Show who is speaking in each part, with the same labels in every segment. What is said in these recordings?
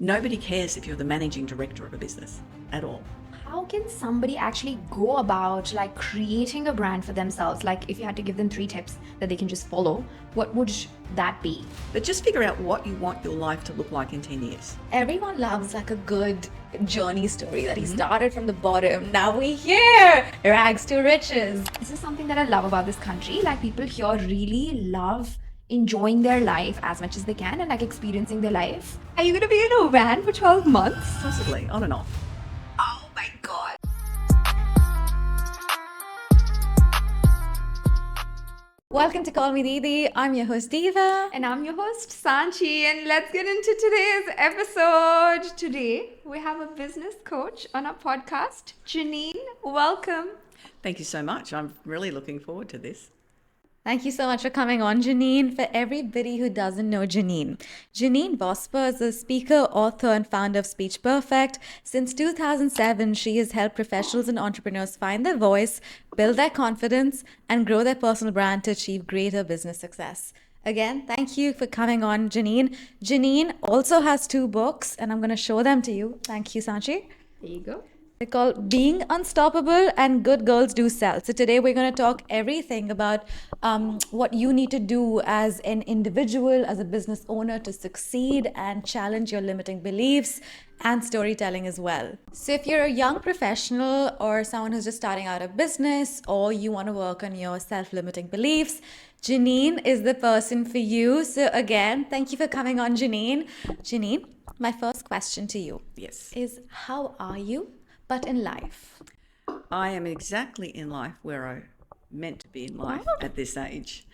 Speaker 1: Nobody cares if you're the managing director of a business at all.
Speaker 2: How can somebody actually go about like creating a brand for themselves? Like if you had to give them 3 tips that they can just follow, what would that be?
Speaker 1: But just figure out what you want your life to look like in 10 years.
Speaker 2: Everyone loves like a good journey story that he started from the bottom. Now we're here, rags to riches. This is something that I love about this country. Like people here really love enjoying their life as much as they can and like experiencing their life. Are you going to be in a van for 12 months?
Speaker 1: Possibly, on and off.
Speaker 2: Oh my God.
Speaker 3: Welcome to Call Me Didi. I'm your host Diva.
Speaker 2: And I'm your host Sanchi, and let's get into today's episode. Today we have a business coach on our podcast, Janeen. Welcome.
Speaker 1: Thank you so much. I'm really looking forward to this.
Speaker 3: Thank you so much for coming on, Janine. For everybody who doesn't know Janine Vosper is a speaker, author, and founder of Speech Perfect. Since 2007, she has helped professionals and entrepreneurs find their voice, build their confidence, and grow their personal brand to achieve greater business success. Again, thank you for coming on, Janine. Janine also has 2 books, and I'm going to show them to you. Thank you, Sanchi.
Speaker 2: There you go.
Speaker 3: They're called Being Unstoppable and Good Girls Do Sell. So today we're going to talk everything about what you need to do as an individual, as a business owner to succeed and challenge your limiting beliefs and storytelling as well. So if you're a young professional or someone who's just starting out a business or you want to work on your self-limiting beliefs, Janine is the person for you. So again, thank you for coming on, Janine. Janine, my first question to you is how are you? But in life?
Speaker 1: I am exactly in life where I meant to be in life at this age.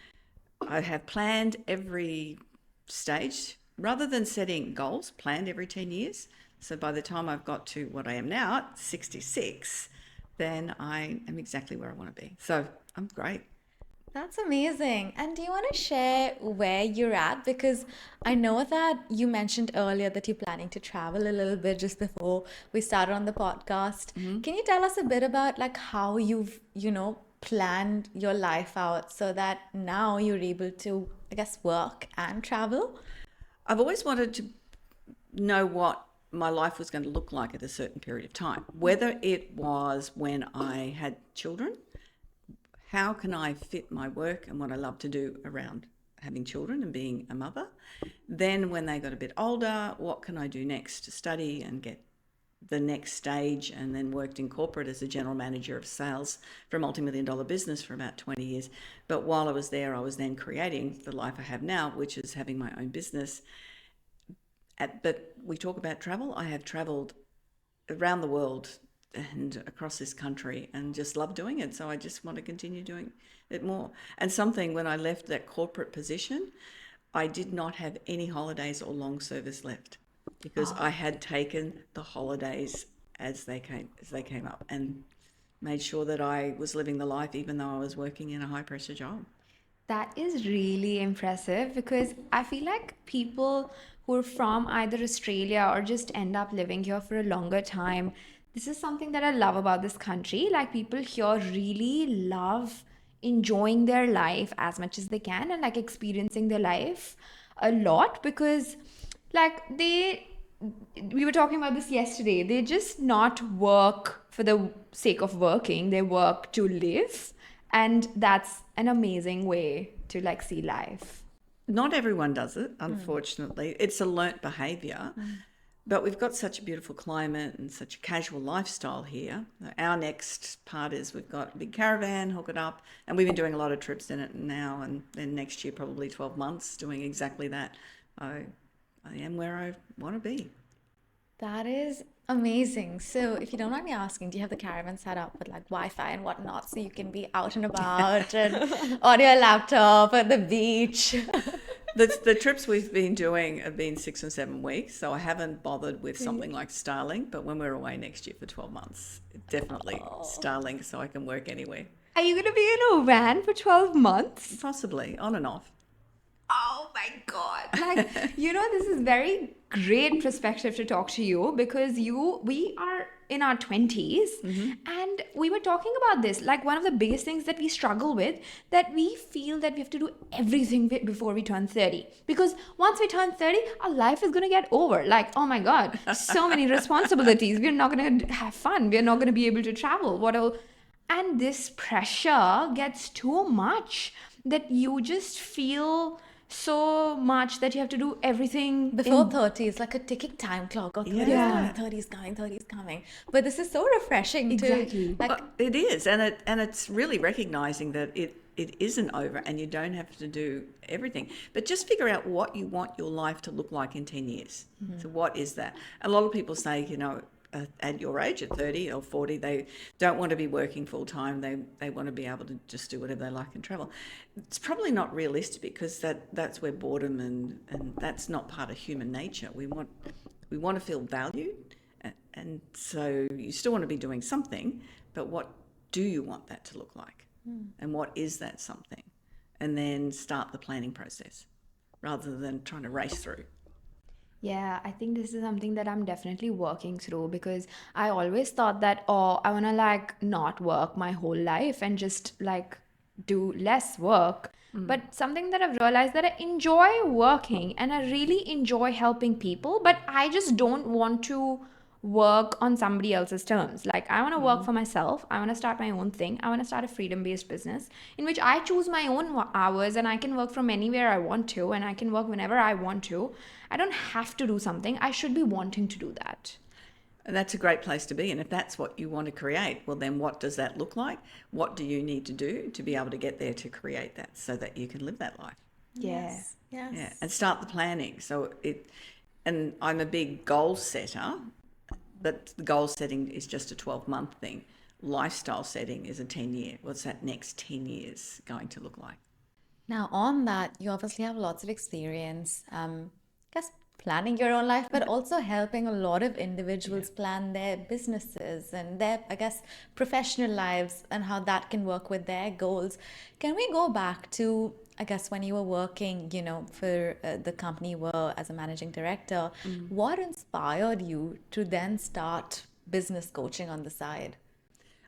Speaker 1: I have planned every stage, rather than setting goals, planned every 10 years. So by the time I've got to what I am now, at 66, then I am exactly where I want to be. So I'm great.
Speaker 3: That's amazing. And do you want to share where you're at? Because I know that you mentioned earlier that you're planning to travel a little bit just before we started on the podcast. Can you tell us a bit about like how you've, planned your life out so that now you're able to, I guess, work and travel?
Speaker 1: I've always wanted to know what my life was going to look like at a certain period of time, whether it was when I had children. How can I fit my work and what I love to do around having children and being a mother? Then when they got a bit older, what can I do next to study and get the next stage? And then worked in corporate as a general manager of sales for a multi-million-dollar business for about 20 years. But while I was there, I was then creating the life I have now, which is having my own business. But we talk about travel. I have traveled around the world and across this country and just love doing it. So I just want to continue doing it more. And something, when I left that corporate position, I did not have any holidays or long service left because I had taken the holidays as they came up and made sure that I was living the life even though I was working in a high pressure job.
Speaker 2: That is really impressive because I feel like people who are from either Australia or just end up living here for a longer time, this is something that I love about this country. Like people here really love enjoying their life as much as they can and like experiencing their life a lot because like we were talking about this yesterday. They just not work for the sake of working. They work to live. And that's an amazing way to like see life.
Speaker 1: Not everyone does it, unfortunately. It's a learnt behaviour. But we've got such a beautiful climate and such a casual lifestyle here. Our next part is we've got a big caravan, hook it up, and we've been doing a lot of trips in it now, and then next year probably 12 months doing exactly that. I am where I want to be.
Speaker 3: That is amazing. So if you don't mind me asking, do you have the caravan set up with like Wi-Fi and whatnot so you can be out and about and on your laptop at the beach?
Speaker 1: The trips we've been doing have been 6 or 7 weeks, so I haven't bothered with something like Starlink, but when we're away next year for 12 months, definitely Starlink so I can work anywhere.
Speaker 2: Are you going to be in a van for 12 months?
Speaker 1: Possibly, on and off.
Speaker 2: Oh my God. Like, this is very great perspective to talk to you, because we are in our 20s, and we were talking about this, like one of the biggest things that we struggle with, that we feel that we have to do everything before we turn 30, because once we turn 30, our life is going to get over, like, oh my god, so many responsibilities, we're not going to have fun, we're not going to be able to travel, whatever. And this pressure gets too much, that you just feel so much that you have to do everything
Speaker 3: Before 30, it's like a ticking time clock. Oh, 30 is
Speaker 1: Yeah.
Speaker 3: coming, 30 is coming, 30 is coming. But this is so refreshing
Speaker 2: Exactly.
Speaker 3: to like,
Speaker 1: It is, and it's really recognizing that it isn't over, and you don't have to do everything. But just figure out what you want your life to look like in 10 years. So what is that? A lot of people say, at your age, at 30 or 40, they don't want to be working full time. They want to be able to just do whatever they like and travel. It's probably not realistic, because that's where boredom and that's not part of human nature. We want to feel valued, and so you still want to be doing something, but what do you want that to look like? And what is that something? And then start the planning process rather than trying to race through.
Speaker 2: Yeah, I think this is something that I'm definitely working through, because I always thought that, oh, I want to like not work my whole life and just like do less work. But something that I've realized, that I enjoy working and I really enjoy helping people, but I just don't want to work on somebody else's terms. Like, I want to work for myself. I want to start my own thing. I want to start a freedom-based business in which I choose my own hours, and I can work from anywhere I want to, and I can work whenever I want to. I don't have to do something. I should be wanting to do that.
Speaker 1: And that's a great place to be. And if that's what you want to create, well, then what does that look like? What do you need to do to be able to get there to create that, so that you can live that life?
Speaker 3: yes.
Speaker 1: Yeah, and start the planning. And I'm a big goal setter, but the goal setting is just a 12-month thing. Lifestyle setting is a 10-year. What's that next 10 years going to look like?
Speaker 3: Now, on that, you obviously have lots of experience, guess planning your own life, but also helping a lot of individuals plan their businesses and their, I guess, professional lives, and how that can work with their goals. Can we go back to, I guess, when you were working, for the company you were as a managing director? What inspired you to then start business coaching on the side?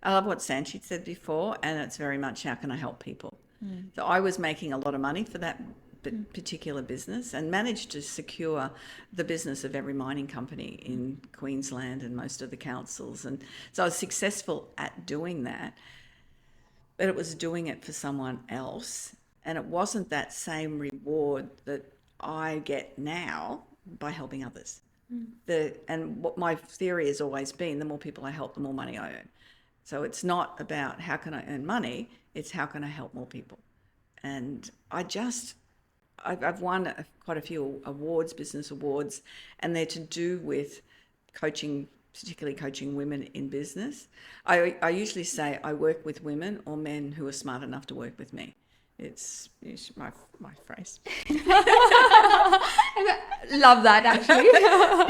Speaker 1: I love what Sanchit said before, and it's very much, how can I help people? So I was making a lot of money for that particular business, and managed to secure the business of every mining company in Queensland and most of the councils. And so I was successful at doing that, but it was doing it for someone else. And it wasn't that same reward that I get now by helping others. And what my theory has always been, the more people I help, the more money I earn. So it's not about how can I earn money, it's how can I help more people. And I've won quite a few awards, business awards, and they're to do with coaching, particularly coaching women in business. I usually say I work with women or men who are smart enough to work with me. It's my phrase.
Speaker 2: Love that, actually.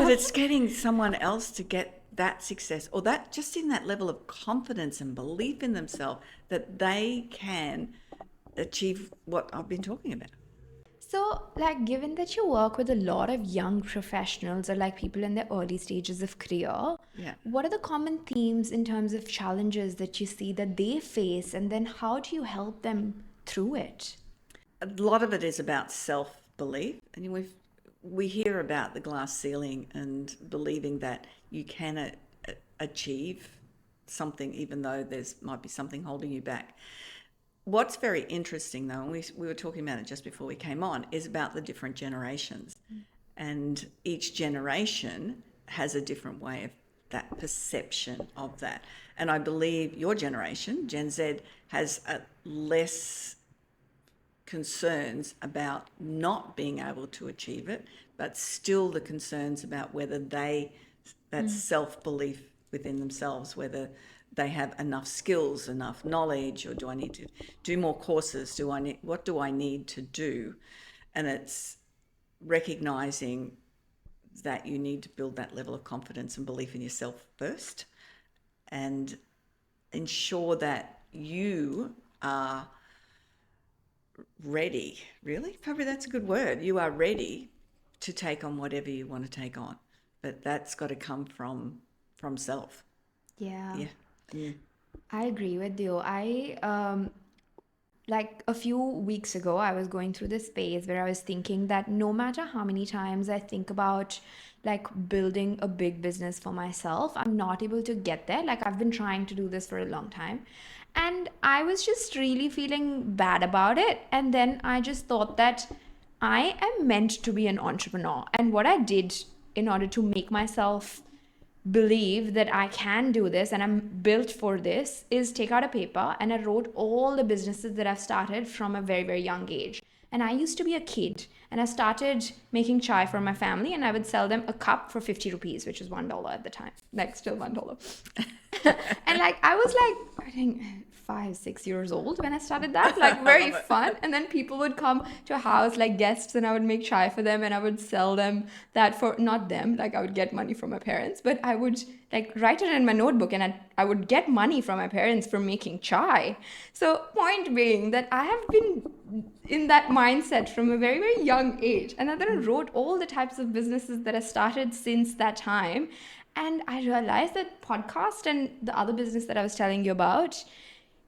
Speaker 1: But it's getting someone else to get that success, or that just in that level of confidence and belief in themselves that they can achieve what I've been talking about.
Speaker 2: So, like, given that you work with a lot of young professionals, or like people in their early stages of career, what are the common themes in terms of challenges that you see that they face, and then how do you help them through it?
Speaker 1: A lot of it is about self-belief, and we hear about the glass ceiling and believing that you can achieve something even though there's might be something holding you back. What's very interesting, though, and we were talking about it just before we came on, is about the different generations. And each generation has a different way of that perception of that. And I believe your generation, Gen Z, has less concerns about not being able to achieve it, but still the concerns about whether that's self-belief within themselves, whether they have enough skills, enough knowledge, or do I need to do more courses? What do I need to do? And it's recognizing that you need to build that level of confidence and belief in yourself first, and ensure that you are ready. Really? Probably that's a good word. You are ready to take on whatever you want to take on, but that's got to come from self.
Speaker 2: Yeah.
Speaker 1: Yeah.
Speaker 2: I agree with you. Like a few weeks ago, I was going through this phase where I was thinking that no matter how many times I think about like building a big business for myself, I'm not able to get there. Like I've been trying to do this for a long time. And I was just really feeling bad about it. And then I just thought that I am meant to be an entrepreneur. And what I did in order to make myself believe that I can do this and I'm built for this is take out a paper and I wrote all the businesses that I've started from a very, very young age. And I used to be a kid and I started making chai for my family and I would sell them a cup for 50 rupees, which is $1 at the time, like still $1. And like I was like, I think 5-6 years old when I started that, like very fun. And then people would come to a house like guests and I would make chai for them and I would sell them that for not them, like I would get money from my parents, but I would like write it in my notebook and I would get money from my parents for making chai. So point being that I have been in that mindset from a very, very young age. And then I wrote all the types of businesses that I started since that time. And I realized that podcast and the other business that I was telling you about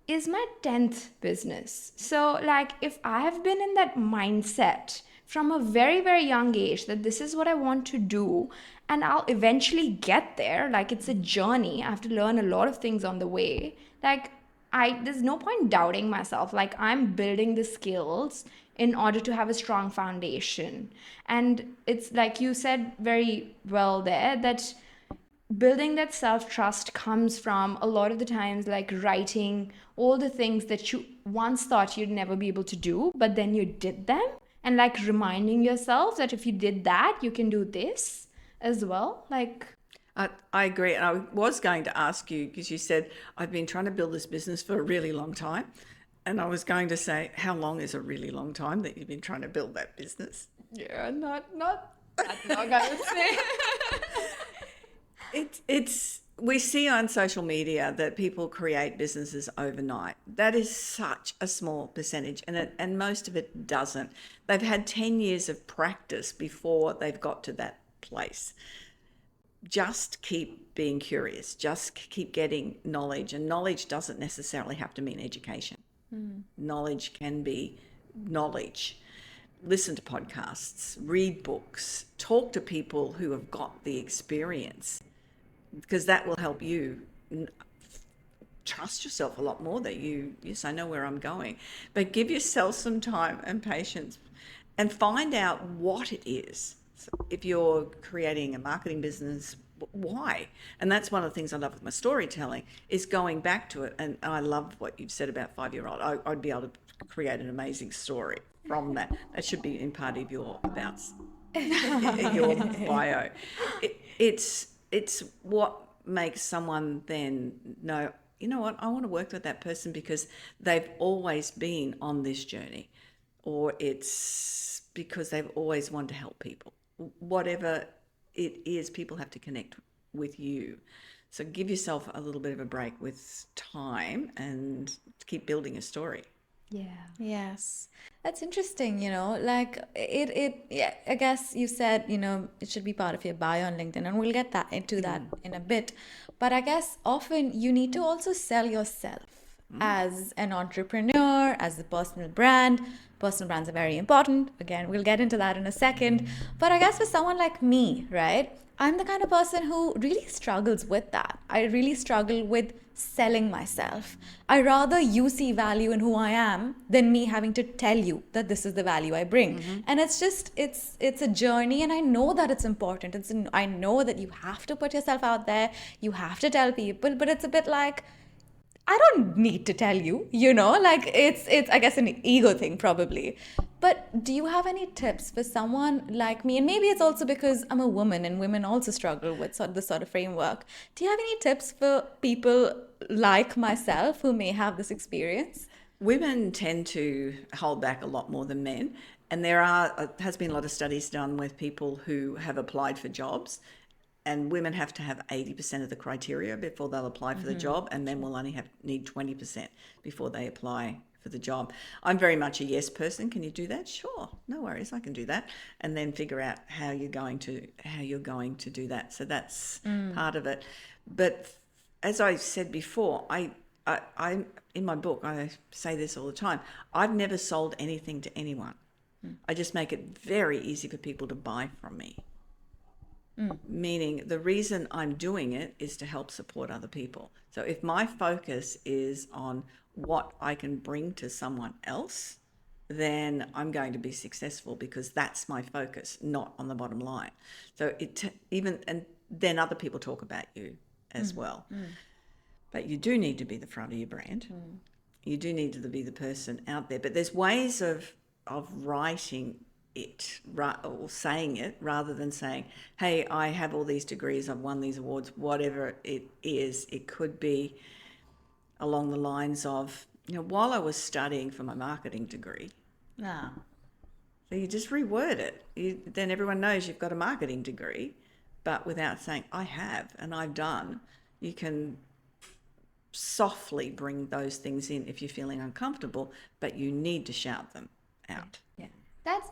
Speaker 2: is my 10th business. So like if I have been in that mindset from a very, very young age that this is what I want to do and I'll eventually get there, like it's a journey. I have to learn a lot of things on the way. Like there's no point doubting myself. Like I'm building the skills in order to have a strong foundation. And it's like you said very well there that building that self-trust comes from a lot of the times like writing all the things that you once thought you'd never be able to do, but then you did them, and like reminding yourself that if you did that, you can do this as well. Like
Speaker 1: I agree. And I was going to ask you, because you said, I've been trying to build this business for a really long time. And I was going to say, how long is a really long time that you've been trying to build that business?
Speaker 2: Yeah, not that long, I would say.
Speaker 1: It's we see on social media that people create businesses overnight. That is such a small percentage, and most of it doesn't. They've had 10 years of practice before they've got to that place. Just keep being curious. Just keep getting knowledge, and knowledge doesn't necessarily have to mean education. Knowledge can be knowledge. Listen to podcasts, read books, talk to people who have got the experience, because that will help you trust yourself a lot more that yes, I know where I'm going. But give yourself some time and patience and find out what it is. So if you're creating a marketing business, why? And that's one of the things I love with my storytelling, is going back to it. And I love what you've said about 5-year-old. I'd be able to create an amazing story from that. That should be in part of your abouts, your bio. It's what makes someone then know, you know what, I want to work with that person because they've always been on this journey, or it's because they've always wanted to help people. Whatever it is, people have to connect with you. So give yourself a little bit of a break with time and keep building a story.
Speaker 2: Yeah.
Speaker 3: Yes. That's interesting, like yeah, I guess you said, it should be part of your bio on LinkedIn, and we'll get into that in a bit. But I guess often you need to also sell yourself as an entrepreneur, as a personal brand. Personal brands are very important. Again, we'll get into that in a second. But I guess for someone like me, right, I'm the kind of person who really struggles with that. I really struggle with selling myself. I rather you see value in who I am than me having to tell you that this is the value I bring. And it's just, it's a journey, and I know that it's important. I know that you have to put yourself out there. You have to tell people, but it's a bit like, I don't need to tell you, like it's I guess an ego thing probably. But do you have any tips for someone like me? And maybe it's also because I'm a woman and women also struggle with this sort of framework. Do you have any tips for people like myself who may have this experience?
Speaker 1: Women tend to hold back a lot more than men. And has been a lot of studies done with people who have applied for jobs. And women have to have 80% of the criteria before they'll apply for the job, and men will only need 20% before they apply for the job. I'm very much a yes person. Can you do that? Sure, no worries, I can do that. And then figure out how you're going to do that. So that's part of it. But as I said before, I in my book I say this all the time. I've never sold anything to anyone. I just make it very easy for people to buy from me. Meaning the reason I'm doing it is to help support other people. So if my focus is on what I can bring to someone else, then I'm going to be successful because that's my focus, not on the bottom line. So and then other people talk about you as well. But you do need to be the front of your brand. You do need to be the person out there. But there's ways of writing it or saying it rather than saying, hey, I have all these degrees, I've won these awards, whatever it is. It could be along the lines of, while I was studying for my marketing degree. So you just reword it. Then everyone knows you've got a marketing degree, but without saying, I have and I've done. You can softly bring those things in if you're feeling uncomfortable, but you need to shout them out.
Speaker 2: Yeah.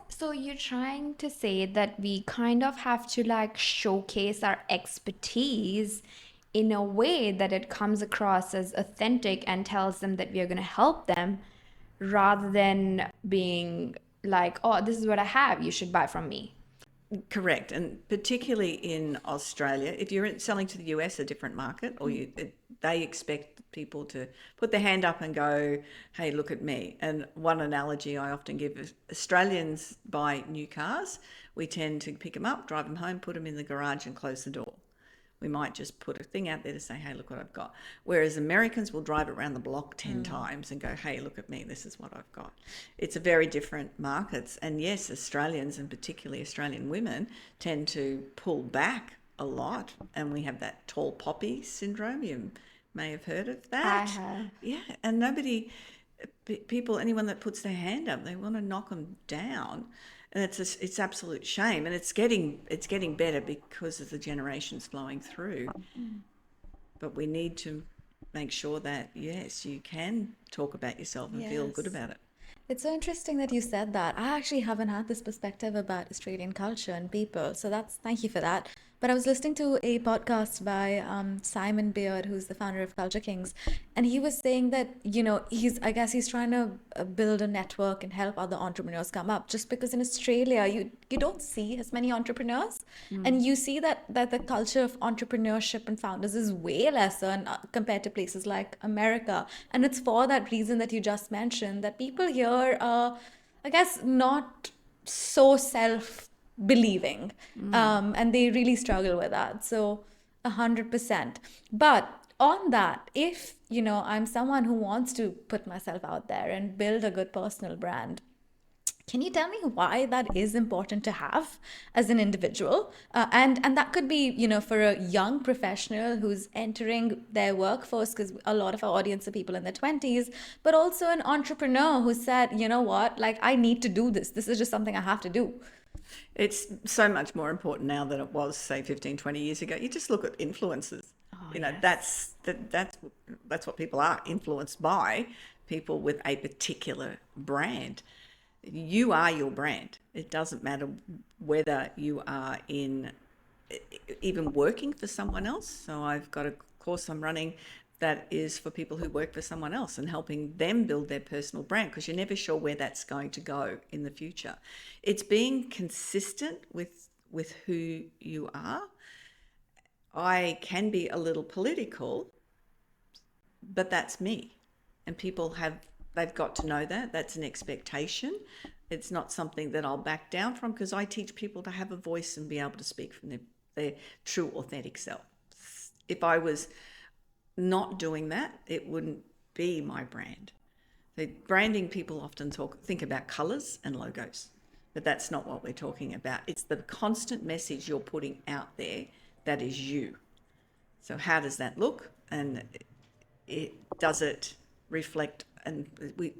Speaker 2: So you're trying to say that we kind of have to showcase our expertise in a way that it comes across as authentic and tells them that we are going to help them, rather than being like, oh, this is what I have, you should buy from me.
Speaker 1: Correct. And particularly in Australia, if you're selling to the US, a different market, or they expect people to put their hand up and go, hey, look at me. And one analogy I often give is Australians buy new cars. We tend to pick them up, drive them home, put them in the garage and close the door. We might just put a thing out there to say, hey, look what I've got. Whereas Americans will drive around the block 10 times and go, hey, look at me, this is what I've got. It's a very different markets. And yes, Australians, and particularly Australian women, tend to pull back a lot. And we have that tall poppy syndrome. You may have heard of that.
Speaker 2: I have.
Speaker 1: Yeah, and anyone that puts their hand up, they want to knock them down. And it's absolute shame, and it's getting better because of the generations flowing through. But we need to make sure that yes, you can talk about yourself and feel good about it.
Speaker 3: It's so interesting that you said that. I actually haven't had this perspective about Australian culture and people, so thank you for that. But I was listening to a podcast by Simon Beard, who's the founder of Culture Kings, and he was saying that, he's trying to build a network and help other entrepreneurs come up, just because in Australia, you don't see as many entrepreneurs, and you see that the culture of entrepreneurship and founders is way lesser compared to places like America. And it's for that reason that you just mentioned, that people here are, I guess, not so self-believing, and they really struggle with that. So 100%. But on that, if I'm someone who wants to put myself out there and build a good personal brand, can you tell me why that is important to have as an individual? And that could be, for a young professional who's entering their workforce, because a lot of our audience are people in their 20s, but also an entrepreneur who said, you know what, I need to do this. This is just something I have to do.
Speaker 1: It's so much more important now than it was, say, 15, 20 years ago. You just look at influencers. Yes. That's what people are influenced by, people with a particular brand. You are your brand. It doesn't matter whether you are even working for someone else. So I've got a course I'm running that is for people who work for someone else and helping them build their personal brand, because you're never sure where that's going to go in the future. It's being consistent with who you are. I can be a little political, but that's me. And they've got to know that. That's an expectation. It's not something that I'll back down from, because I teach people to have a voice and be able to speak from their true, authentic self. If I was not doing that, it wouldn't be my brand. So branding, people often think about colours and logos, but that's not what we're talking about. It's the constant message you're putting out there that is you. So how does that look? And does it reflect? And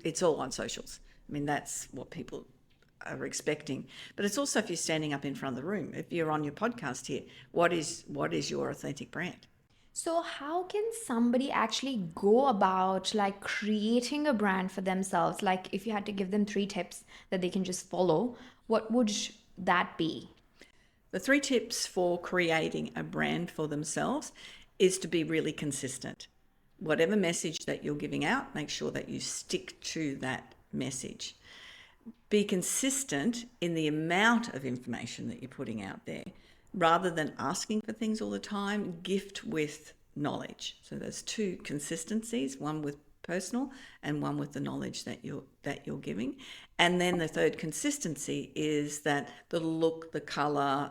Speaker 1: it's all on socials. I mean, that's what people are expecting. But it's also if you're standing up in front of the room, if you're on your podcast here, what is your authentic brand?
Speaker 2: So how can somebody actually go about like creating a brand for themselves? Like if you had to give them 3 tips that they can just follow, what would that be?
Speaker 1: The 3 tips for creating a brand for themselves is to be really consistent. Whatever message that you're giving out, make sure that you stick to that message. Be consistent in the amount of information that you're putting out there. Rather than asking for things all the time, gift with knowledge. So there's 2 consistencies, one with personal and one with the knowledge that you're giving. And then the third consistency is that the look, the color,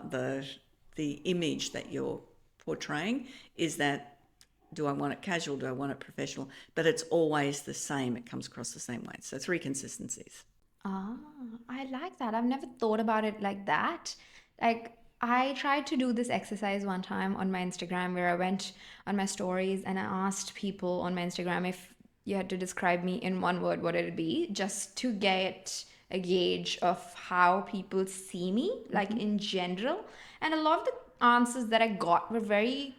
Speaker 1: the image that you're portraying is that, do I want it casual, do I want it professional? But it's always the same, it comes across the same way. So 3 consistencies.
Speaker 2: Ah, I like that. I've never thought about it like that. Like, I tried to do this exercise one time on my Instagram where I went on my stories and I asked people on my Instagram if you had to describe me in one word, what would it be? Just to get a gauge of how people see me, like in general. And a lot of the answers that I got were very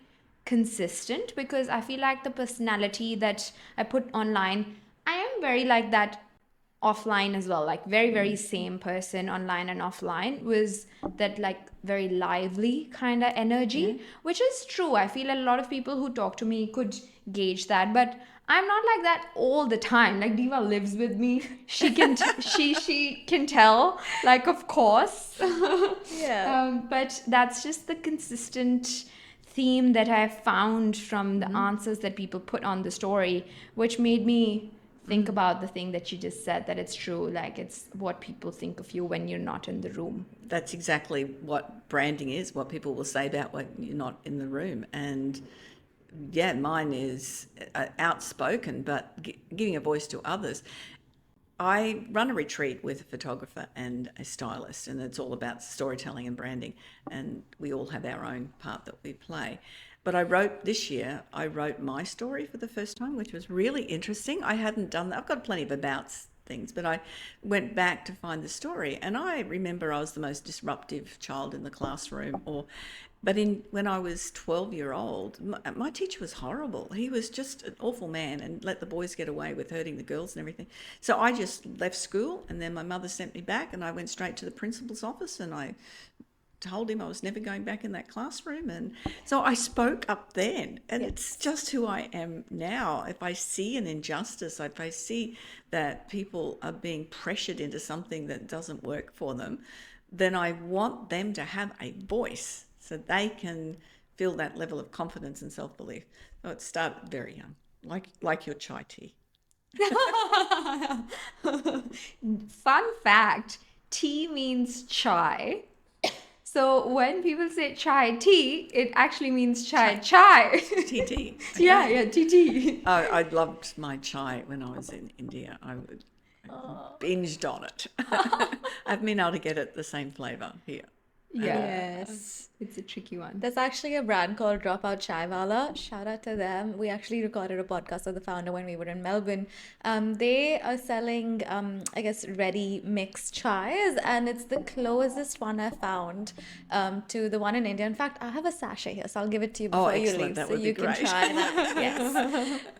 Speaker 2: consistent because I feel like the personality that I put online, I am very like that offline as well, like very same person online and offline, was that like very lively kind of energy, which is true. I feel a lot of people who talk to me could gauge that, but I'm not like that all the time. Like Diva lives with me, she can she can tell, like, of course.
Speaker 3: Yeah.
Speaker 2: But that's just the consistent theme that I found from the answers that people put on the story, which made me think about the thing that you just said, that it's true. Like, it's what people think of you when you're not in the room.
Speaker 1: That's exactly what branding is, what people will say about when you're not in the room. And yeah, mine is outspoken, but giving a voice to others. I run a retreat with a photographer and a stylist, and it's all about storytelling and branding. And we all have our own part that we play. But this year, I wrote my story for the first time, which was really interesting. I hadn't done that. I've got plenty of abouts things, but I went back to find the story. And I remember I was the most disruptive child in the classroom, but when I was 12-year-old, my teacher was horrible. He was just an awful man and let the boys get away with hurting the girls and everything. So I just left school, and then my mother sent me back, and I went straight to the principal's office, and I told him I was never going back in that classroom. And so I spoke up then, and it's just who I am now. If I see an injustice, if I see that people are being pressured into something that doesn't work for them, then I want them to have a voice so they can feel that level of confidence and self-belief. So it started very young, like your chai tea.
Speaker 2: Fun fact, tea means chai. So when people say chai tea, it actually means chai.
Speaker 1: TT.
Speaker 2: Yeah, tea.
Speaker 1: I loved my chai when I was in India. I binged on it. I haven't been able to get it the same flavour here.
Speaker 3: Yes.
Speaker 2: It's a tricky one.
Speaker 3: There's actually a brand called Dropout Chaiwala. Shout out to them. We actually recorded a podcast with the founder when we were in Melbourne. They are selling, I guess, ready mixed chais, and it's the closest one I found to the one in India. In fact, I have a sachet here, so I'll give it to you before you
Speaker 1: excellent.
Speaker 3: leave,
Speaker 1: That
Speaker 3: so
Speaker 1: would be
Speaker 3: you can
Speaker 1: great.
Speaker 3: try that.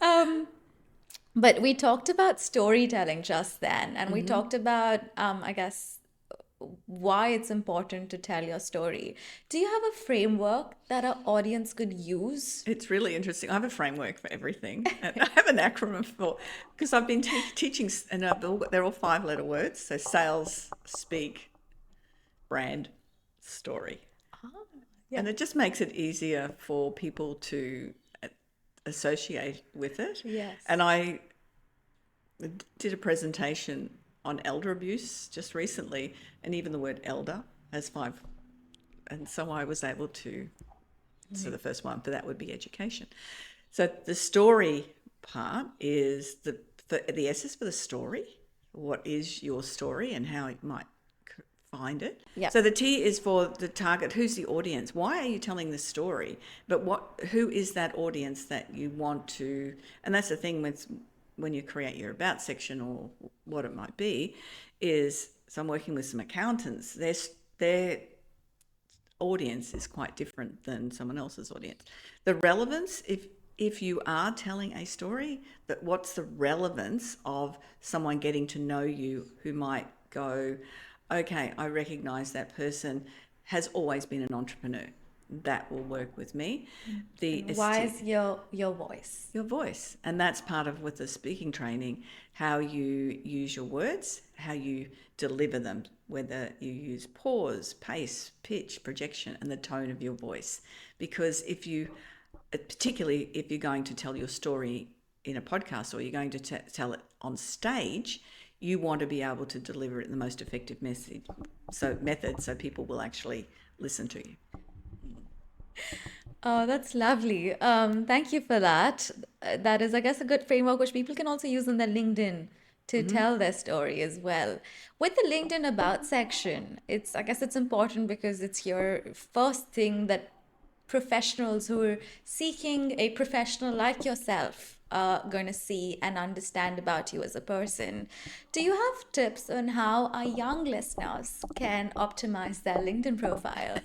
Speaker 3: Yes. But we talked about storytelling just then, and we talked about, I guess, why it's important to tell your story. Do you have a framework that our audience could use?
Speaker 1: It's really interesting. I have a framework for everything. And I have an acronym for, because I've been teaching, and they're all 5-letter words. So sales, speak, brand, story. And it just makes it easier for people to associate with it.
Speaker 3: Yes.
Speaker 1: And I did a presentation on elder abuse just recently, and even the word elder has 5. And so I was able to, so the first one for that would be education. So the story part is the S is for the story. What is your story and how it might find it.
Speaker 3: Yeah.
Speaker 1: So the T is for the target. Who's the audience? Why are you telling this story? But who is that audience that you want to, and that's the thing when you create your about section or what it might be, is, so I'm working with some accountants. audience is quite different than someone else's audience. The relevance, if you are telling a story, that what's the relevance of someone getting to know you who might go, okay, I recognize that person has always been an entrepreneur. That will work with me.
Speaker 3: Why is your voice?
Speaker 1: Your voice. And that's part of with the speaking training, how you use your words, how you deliver them, whether you use pause, pace, pitch, projection, and the tone of your voice. Because particularly if you're going to tell your story in a podcast or you're going to tell it on stage, you want to be able to deliver it in the most effective method so people will actually listen to you.
Speaker 3: Oh, that's lovely. Thank you for that. That is, I guess, a good framework which people can also use in their LinkedIn to tell their story as well. With the LinkedIn About section, I guess it's important because it's your first thing that professionals who are seeking a professional like yourself are going to see and understand about you as a person. Do you have tips on how our young listeners can optimize their LinkedIn profile?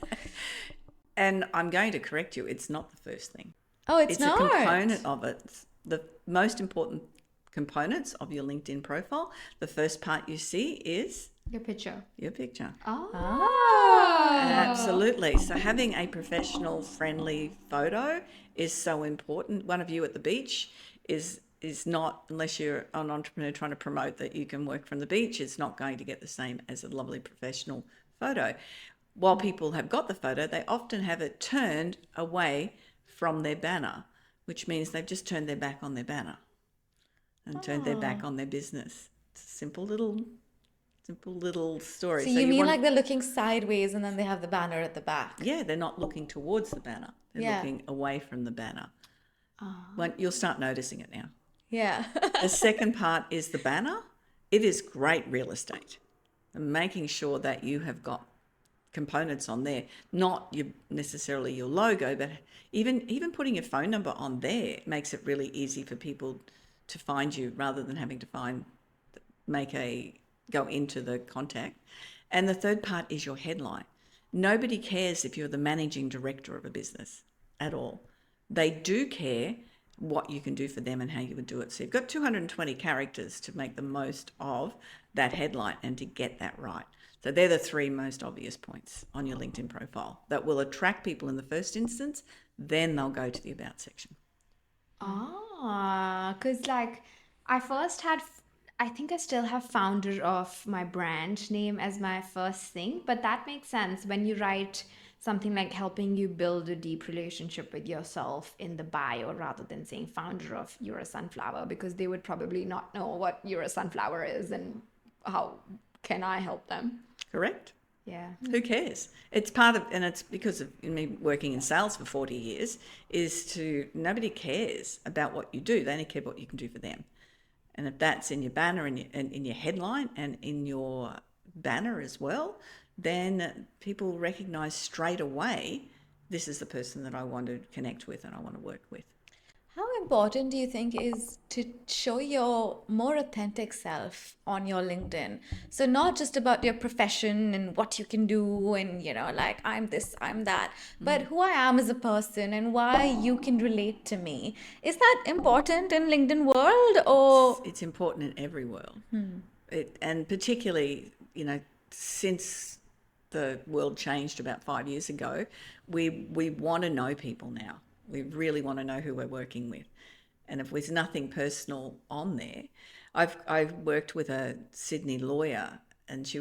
Speaker 1: And I'm going to correct you, it's not the first thing.
Speaker 3: Oh, it's not?
Speaker 1: It's a component of it. The most important components of your LinkedIn profile, the first part you see is
Speaker 2: Your picture.
Speaker 1: your picture.
Speaker 2: Oh.
Speaker 1: Absolutely. So having a professional friendly photo is so important. One of you at the beach is not, unless you're an entrepreneur trying to promote that you can work from the beach, it's not going to get the same as a lovely professional photo. While people have got the photo, they often have it turned away from their banner, which means they've just turned their back on their banner and turned their back on their business. It's a simple little story.
Speaker 3: So you mean like they're looking sideways and then they have the banner at the back?
Speaker 1: Yeah, they're not looking towards the banner. They're looking away from the banner. You'll start noticing it now.
Speaker 3: Yeah.
Speaker 1: The second part is the banner. It is great real estate. And making sure that you have got components on there, not necessarily your logo, but even putting your phone number on there makes it really easy for people to find you rather than having to go into the contact. And the third part is your headline. Nobody cares if you're the managing director of a business at all. They do care what you can do for them and how you would do it. So you've got 220 characters to make the most of that headline and to get that right. So they're the three most obvious points on your LinkedIn profile that will attract people in the first instance, then they'll go to the About section.
Speaker 2: Because I think I still have founder of my brand name as my first thing, but that makes sense when you write something like helping you build a deep relationship with yourself in the bio rather than saying founder of You're a Sunflower, because they would probably not know what You're a Sunflower is and how can I help them.
Speaker 1: Correct.
Speaker 2: Yeah.
Speaker 1: Who cares? It's part of, and it's because of me working in sales for 40 years, nobody cares about what you do. They only care what you can do for them. And if that's in your banner and in your headline and in your banner as well, then people recognize straight away, this is the person that I want to connect with and I want to work with.
Speaker 3: How important do you think is to show your more authentic self on your LinkedIn? So not just about your profession and what you can do and, like I'm this, I'm that, but who I am as a person and why you can relate to me. Is that important in LinkedIn world or?
Speaker 1: It's important in every world. And particularly, since the world changed about 5 years ago, we want to know people now. We really want to know who we're working with. And if there's nothing personal on there, I've worked with a Sydney lawyer, and she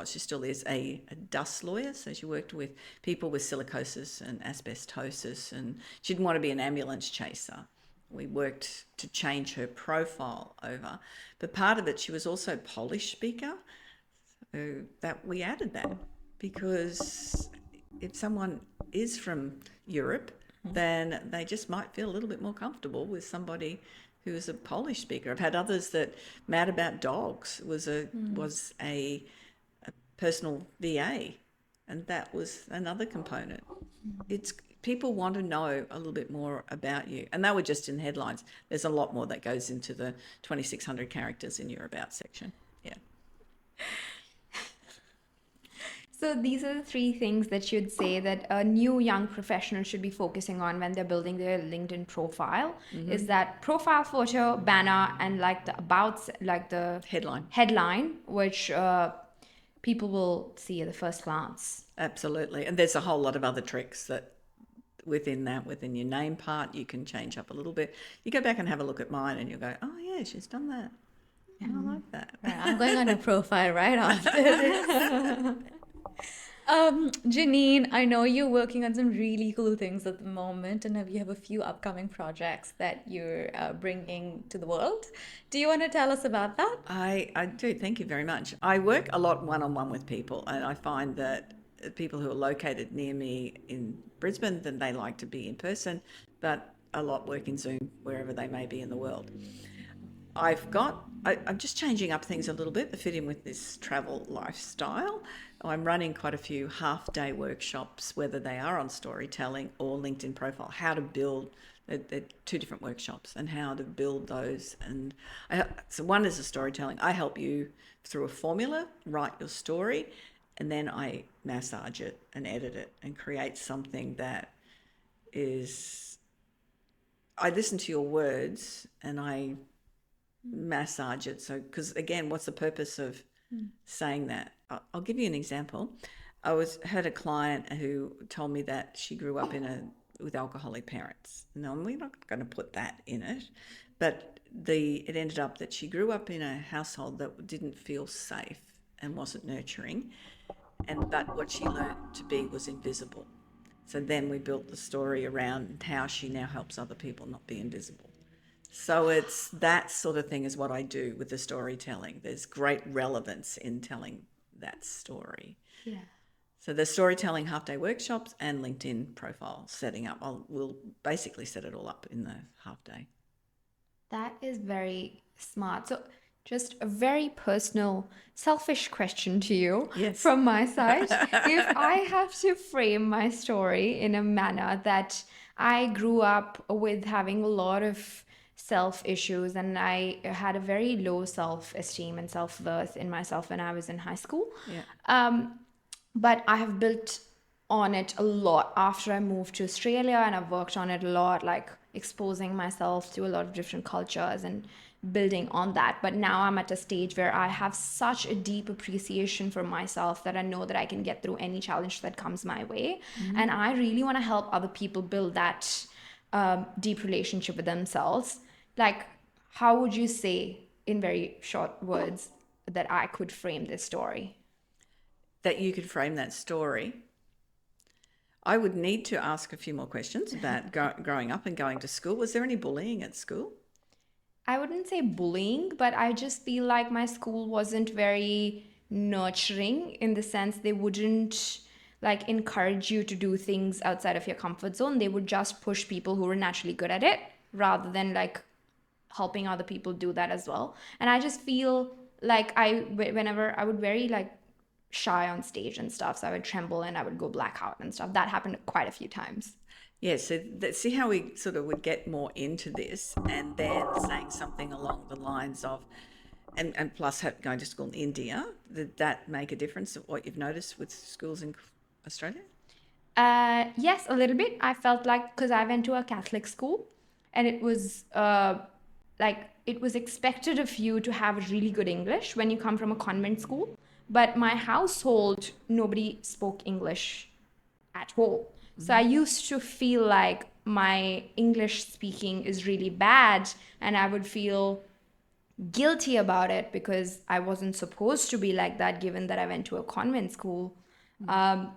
Speaker 1: still is a dust lawyer. So she worked with people with silicosis and asbestosis, and she didn't want to be an ambulance chaser. We worked to change her profile over. But part of it, she was also a Polish speaker. So that we added that because if someone is from Europe, then they just might feel a little bit more comfortable with somebody who is a Polish speaker. I've had others that Mad About Dogs was a personal VA, and that was another component. It's people want to know a little bit more about you, and they were just in headlines. There's a lot more that goes into the 2,600 characters in your About section. Yeah.
Speaker 2: So these are the three things that you'd say that a new young professional should be focusing on when they're building their LinkedIn profile. Is that profile photo, banner, and like the like the
Speaker 1: Headline,
Speaker 2: which people will see at the first glance.
Speaker 1: absolutely. And there's a whole lot of other tricks that within your name part, you can change up a little bit. You go back and have a look at mine and you'll go, oh yeah, she's done that. Yeah, I like that.
Speaker 3: Right, I'm going on her profile right after this. Janine, I know you're working on some really cool things at the moment, and you have a few upcoming projects that you're bringing to the world. Do you want to tell us about that?
Speaker 1: I do. Thank you very much. I work a lot one-on-one with people, and I find that people who are located near me in Brisbane, then they like to be in person, but a lot work in Zoom wherever they may be in the world. I'm just changing up things a little bit to fit in with this travel lifestyle. I'm running quite a few half-day workshops, whether they are on storytelling or LinkedIn profile, how to build. They're two different workshops and how to build those. And so one is a storytelling. I help you through a formula, write your story, and then I massage it and edit it and create something that is... I listen to your words and I massage it. So, because again, what's the purpose of saying that? I'll give you an example. Had a client who told me that she grew up with alcoholic parents. No, we're not going to put that in it, but it ended up that she grew up in a household that didn't feel safe and wasn't nurturing, but what she learned to be was invisible. So then we built the story around how she now helps other people not be invisible. So it's that sort of thing is what I do with the storytelling. There's great relevance in telling that story.
Speaker 2: Yeah.
Speaker 1: So the storytelling half-day workshops and LinkedIn profile setting up. We'll basically set it all up in the half-day.
Speaker 2: That is very smart. So just a very personal, selfish question to you from my side. If I have to frame my story in a manner that I grew up with having a lot of self issues and I had a very low self-esteem and self-worth in myself when I was in high school. But I have built on it a lot after I moved to Australia, and I've worked on it a lot, like exposing myself to a lot of different cultures and building on that. But now I'm at a stage where I have such a deep appreciation for myself that I know that I can get through any challenge that comes my way. And I really want to help other people build that deep relationship with themselves. Like, how would you say in very short words that I could frame this story?
Speaker 1: That you could frame that story. I would need to ask a few more questions about growing up and going to school. Was there any bullying at school?
Speaker 2: I wouldn't say bullying, but I just feel like my school wasn't very nurturing in the sense they wouldn't like encourage you to do things outside of your comfort zone. They would just push people who were naturally good at it rather than like helping other people do that as well. And I just feel like whenever I would very like shy on stage and stuff, so I would tremble and I would go blackout and stuff. That happened quite a few times.
Speaker 1: Yeah, so see how we sort of would get more into this and then saying something along the lines of, and plus going to school in India, did that make a difference of what you've noticed with schools in Australia?
Speaker 2: Yes, a little bit. I felt like, because I went to a Catholic school and it was it was expected of you to have really good English when you come from a convent school. But my household, nobody spoke English at all. So I used to feel like my English speaking is really bad and I would feel guilty about it because I wasn't supposed to be like that given that I went to a convent school.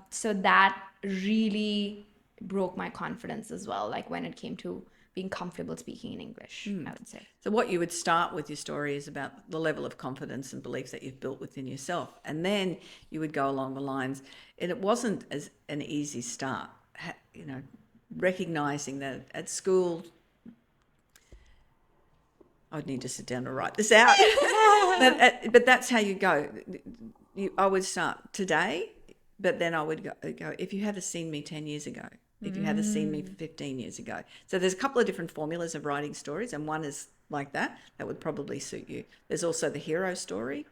Speaker 2: So that really broke my confidence as well, like when it came to being comfortable speaking in English, I would say.
Speaker 1: So what you would start with your story is about the level of confidence and belief that you've built within yourself. And then you would go along the lines, and it wasn't as an easy start, recognizing that at school, I would need to sit down and write this out. but that's how you go. I would start today, but then I would go if you had seen me 10 years ago, if you had seen me 15 years ago. So there's a couple of different formulas of writing stories, and one is like that would probably suit you. There's also the hero story.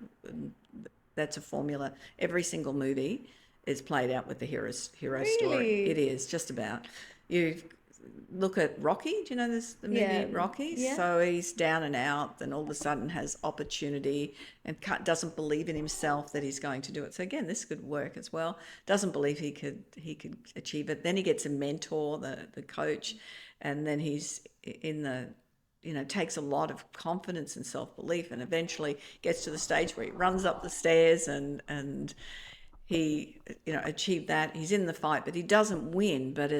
Speaker 1: That's a formula. Every single movie is played out with the hero
Speaker 3: Really?
Speaker 1: story. It is just about. You look at Rocky. Do you know this the movie
Speaker 3: Yeah.
Speaker 1: Rocky?
Speaker 3: Yeah.
Speaker 1: So he's down and out, then all of a sudden has opportunity and doesn't believe in himself that he's going to do it. So again, this could work as well. Doesn't believe he could achieve it. Then he gets a mentor, the coach, and then he's in the takes a lot of confidence and self-belief, and eventually gets to the stage where he runs up the stairs and he achieved that. He's in the fight, but he doesn't win, but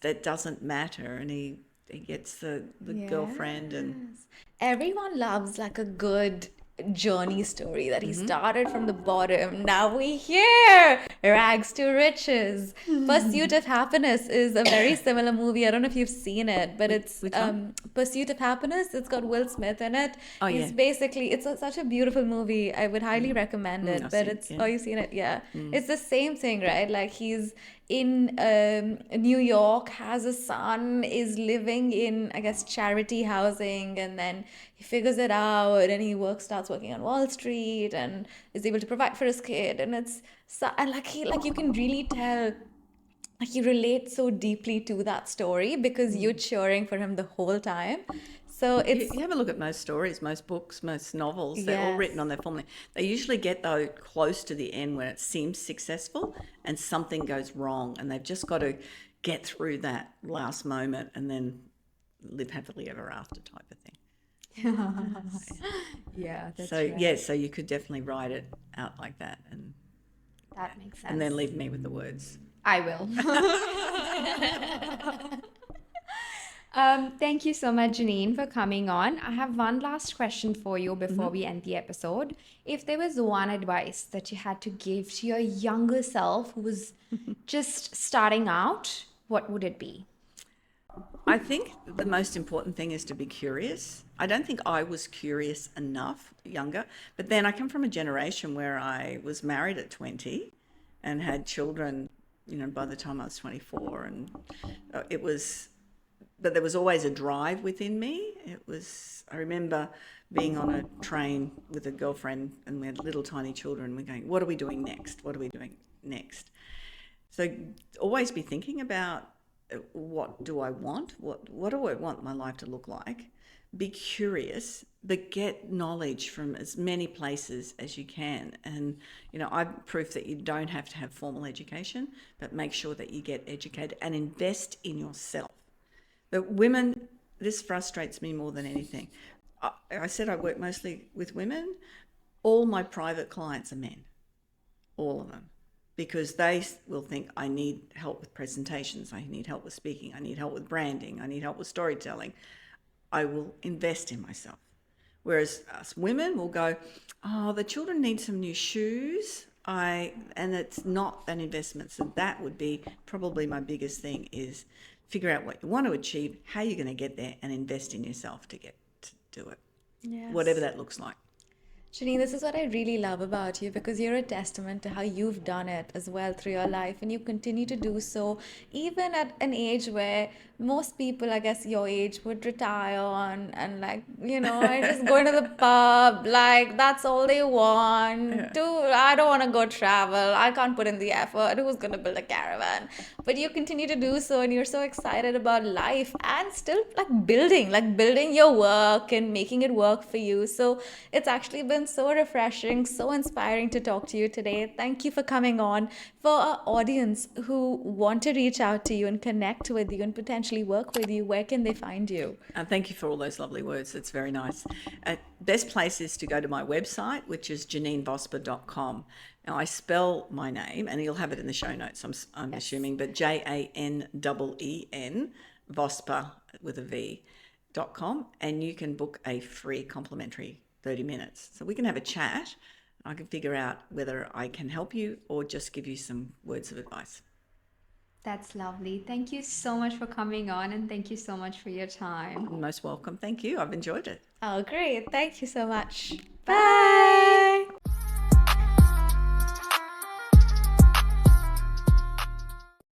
Speaker 1: that doesn't matter, and he gets the girlfriend. And
Speaker 3: Yes. Everyone loves like a good journey story that he started from the bottom. Now we here, rags to riches. Pursuit of Happiness is a very similar movie. I don't know if you've seen it, but it's
Speaker 1: which one?
Speaker 3: Pursuit of Happiness. It's got Will Smith in it.
Speaker 1: Oh,
Speaker 3: He's
Speaker 1: yeah.
Speaker 3: basically such a beautiful movie. I would highly recommend it.
Speaker 1: I've
Speaker 3: But
Speaker 1: seen it,
Speaker 3: it's
Speaker 1: yeah.
Speaker 3: oh, you've seen it, yeah. It's the same thing, right? Like he's in New York, has a son, is living in, I guess, charity housing, and then he figures it out, and he starts working on Wall Street, and is able to provide for his kid, and it's so, and like you can really tell. Like he relates so deeply to that story because you're cheering for him the whole time. So it's
Speaker 1: You have a look at most stories, most books, most novels. They're all
Speaker 3: Yes.
Speaker 1: written on their family. They usually get though close to the end when it seems successful and something goes wrong, and they've just got to get through that last moment and then live happily ever after type of thing.
Speaker 2: Yeah, that's
Speaker 1: So
Speaker 2: right.
Speaker 1: yeah, so you could definitely write it out like that,
Speaker 2: That makes sense.
Speaker 1: and then leave me with the words.
Speaker 2: I will. Thank you so much, Janine, for coming on. I have one last question for you before we end the episode. If there was one advice that you had to give to your younger self who was just starting out, what would it be?
Speaker 1: I think the most important thing is to be curious. I don't think I was curious enough younger, but then I come from a generation where I was married at 20 and had children, by the time I was 24, and but there was always a drive within me. I remember being on a train with a girlfriend, and we had little tiny children. We're going, what are we doing next? What are we doing next? So always be thinking about, what do I want? What do I want my life to look like? Be curious, but get knowledge from as many places as you can. And, I've proof that you don't have to have formal education, but make sure that you get educated and invest in yourself. But women, this frustrates me more than anything. I said I work mostly with women. All my private clients are men, all of them, because they will think, I need help with presentations, I need help with speaking, I need help with branding, I need help with storytelling. I will invest in myself. Whereas us women will go, oh, the children need some new shoes. And it's not an investment. So that would be probably my biggest thing, is figure out what you want to achieve, how you're going to get there, and invest in yourself to do it.
Speaker 3: Yes.
Speaker 1: Whatever that looks like.
Speaker 3: Janine, this is what I really love about you, because you're a testament to how you've done it as well through your life, and you continue to do so even at an age where most people, I guess your age, would retire on and just going to the pub, like that's all they want. I don't want to go travel. I can't put in the effort. Who's going to build a caravan? But you continue to do so, and you're so excited about life and still building your work and making it work for you. So it's actually been so refreshing, so inspiring to talk to you today. Thank you for coming on. For our audience who want to reach out to you and connect with you and potentially work with you, where can they find you?
Speaker 1: Thank you for all those lovely words. It's very nice. Best place is to go to my website, which is janeenvosper.com. Now, I spell my name, and you'll have it in the show notes, I'm assuming, but JANEEN, Vosper with a V.com, and you can book a free complimentary 30 minutes. So we can have a chat. I can figure out whether I can help you or just give you some words of advice.
Speaker 2: That's lovely. Thank you so much for coming on, and thank you so much for your time.
Speaker 1: Most welcome. Thank you. I've enjoyed it.
Speaker 3: Oh, great. Thank you so much. Bye.